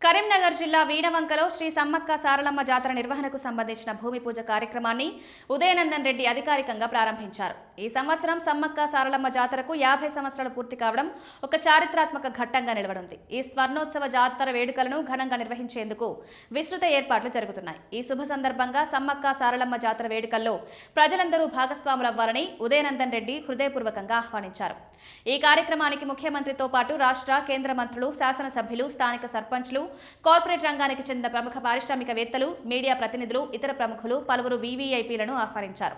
కరీంనగర్ జిల్లా వీణవంకలో శ్రీ సమ్మక్క సారలమ్మ జాతర నిర్వహణకు సంబంధించిన భూమి పూజ కార్యక్రమాన్ని ఉదయనందన్ రెడ్డి అధికారికంగా ప్రారంభించారు. ఈ సంవత్సరం సమ్మక్క సారలమ్మ జాతరకు 50 సంవత్సరాలు పూర్తి కావడం ఒక చారిత్రాత్మక ఘట్టంగా నిలవనుంది. ఈ స్వర్ణోత్సవ జాతర వేడుకలను ఘనంగా నిర్వహించేందుకు విస్తృత ఏర్పాట్లు జరుగుతున్నాయి. ఈ శుభ సందర్భంగా సమ్మక్క సారలమ్మ జాతర వేడుకల్లో ప్రజలందరూ భాగస్వాములవ్వాలని ఉదయనందన్ రెడ్డి హృదయపూర్వకంగా ఆహ్వానించారు. ఈ కార్యక్రమానికి ముఖ్యమంత్రితో పాటు రాష్ట్ర, కేంద్ర మంత్రులు, శాసనసభ్యులు, స్థానిక సర్పంచ్లు, కార్పొరేట్ రంగానికి చెందిన ప్రముఖ పారిశ్రామికవేత్తలు, మీడియా ప్రతినిధులు, ఇతర ప్రముఖులు, పలువురు వీవీఐపీలను ఆహ్వానించారు.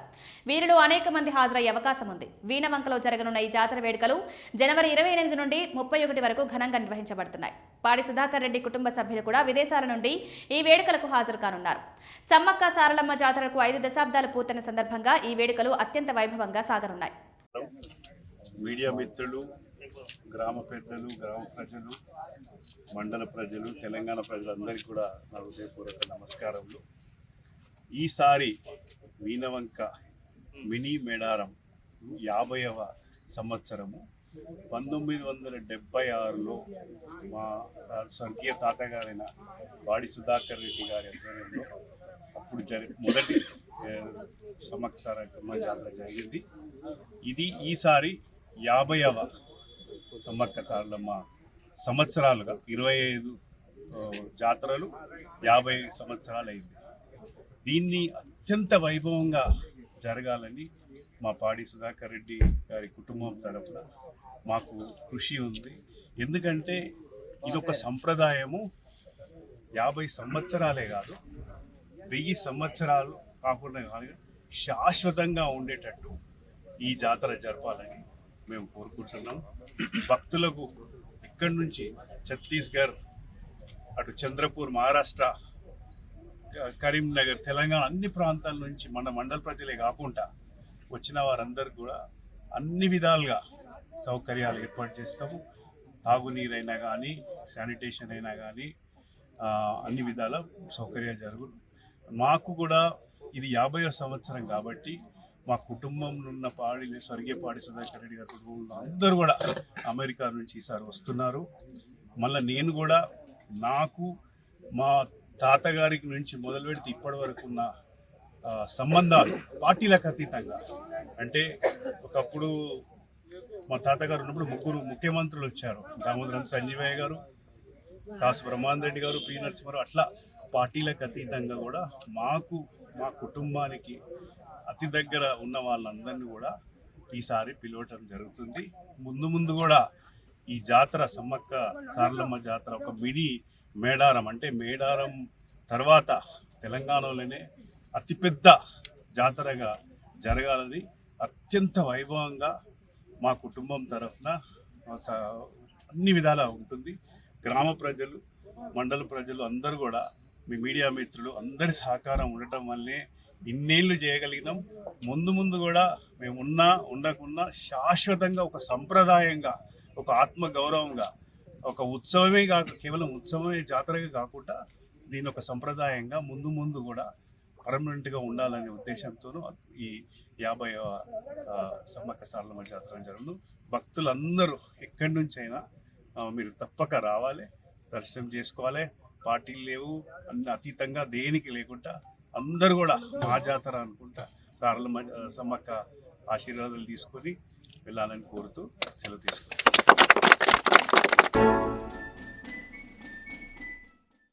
వీరిలో అనేక మంది హాజరయ్యే అవకాశం ఉంది. వీణవంకలో జరగనున్న ఈ జాతర వేడుకలు జనవరి 28 నుండి 31 వరకు ఘనంగా నిర్వహించబడుతున్నాయి. పాడి సుధాకర్ రెడ్డి కుటుంబ సభ్యులు కూడా విదేశాల నుండి ఈ వేడుకలకు హాజరు కానున్నారు. సమ్మక్క సారలమ్మ జాతరకు 5 దశాబ్దాలు పూర్తయిన సందర్భంగా ఈ వేడుకలు అత్యంత వైభవంగా సాగనున్నాయి. మీడియా మిత్రులు, గ్రామ పెద్దలు, గ్రామ ప్రజలు, మండల ప్రజలు, తెలంగాణ ప్రజలందరికీ కూడా నా హృదయపూర్వక నమస్కారములు. ఈసారి వీణవంక మినీ మేడారం 50వ సంవత్సరము 1976లో మా స్వర్గీయ తాతగారైన వాడి సుధాకర్ రెడ్డి గారి ఆధ్వర్యంలో అప్పుడు మొదటి సమ్మక్క సారలమ్మ జాతర జరిగింది. ఇది ఈసారి 50వ సమ్మక్క సారలమ్మ సంవత్సరాలుగా 25 జాతరలు 50 సంవత్సరాలు అయింది. దీన్ని అత్యంత వైభవంగా జరగాలని మా పాడి సుధాకర్ రెడ్డి గారి కుటుంబం తరపున మాకు కృషి ఉంది. ఎందుకంటే ఇదొక సంప్రదాయము 50 సంవత్సరాలే కాదు, 1000 సంవత్సరాలు కాకుండా శాశ్వతంగా ఉండేటట్టు ఈ జాతర జరపాలని మేము కోరుకుంటున్నాం. భక్తులకు ఇక్కడి నుంచి ఛత్తీస్గఢ్, అటు చంద్రపూర్, మహారాష్ట్ర, కరీంనగర్, తెలంగాణ అన్ని ప్రాంతాల నుంచి మన మండల ప్రజలే కాకుండా వచ్చిన వారందరూ కూడా అన్ని విధాలుగా సౌకర్యాలు ఏర్పాటు చేస్తాము. తాగునీరైనా కానీ, శానిటేషన్ అయినా కానీ అన్ని విధాల సౌకర్యాలు జరుగు. మాకు కూడా ఇది 50వ సంవత్సరం కాబట్టి మా కుటుంబంలో ఉన్న స్వర్గీయ పాడి సుధాకర్ రెడ్డి గారి కుటుంబంలో అందరూ కూడా అమెరికా నుంచి ఈసారి వస్తున్నారు. మళ్ళీ నేను కూడా నాకు మా తాతగారికి నుంచి మొదలు పెడితే ఇప్పటి వరకు ఉన్న సంబంధాలు పార్టీలకు అతీతంగా, అంటే ఒకప్పుడు మా తాతగారు ఉన్నప్పుడు 3 ముఖ్యమంత్రులు వచ్చారు. దామోదరం సంజీవయ్య గారు, కాసు బ్రహ్మానంద రెడ్డి గారు, పి నరసింహారావు, అట్లా పార్టీలకు అతీతంగా కూడా మాకు మా కుటుంబానికి అతి దగ్గర ఉన్న వాళ్ళందరినీ కూడా ఈసారి పిలవటం జరుగుతుంది. ముందు కూడా ఈ జాతర సమ్మక్క సారలమ్మ జాతర ఒక మినీ మేడారం, అంటే మేడారం తర్వాత తెలంగాణలోనే అతిపెద్ద జాతరగా జరగాలని అత్యంత వైభవంగా మా కుటుంబం తరఫున అన్ని విధాలా ఉంటుంది. గ్రామ ప్రజలు, మండల ప్రజలు అందరూ కూడా, మీ మీడియా మిత్రులు అందరి సహకారం ఉండటం వల్లే ఇన్నేళ్ళు చేయగలిగినాం. ముందు కూడా మేము ఉండకున్నా శాశ్వతంగా ఒక సంప్రదాయంగా, ఒక ఆత్మగౌరవంగా, ఒక ఉత్సవమే కాక కేవలం ఉత్సవమే జాతరగా కాకుండా దీని ఒక సంప్రదాయంగా ముందు కూడా పర్మనెంట్గా ఉండాలనే ఉద్దేశంతోనూ ఈ 50వ సమ్మక్క సారలమ్మ జాతర జరుగును. భక్తులందరూ ఎక్కడి నుంచి అయినా మీరు తప్పక రావాలి, దర్శనం చేసుకోవాలి. పార్టీలు లేవు, అన్ని అతీతంగా దేనికి లేకుండా అందరూ కూడా మా జాతర అనుకుంటా సారలమ్మ సమ్మక్క ఆశీర్వాదాలు తీసుకొని వెళ్ళాలని కోరుతూ సెలవు తీసుకుంటాం.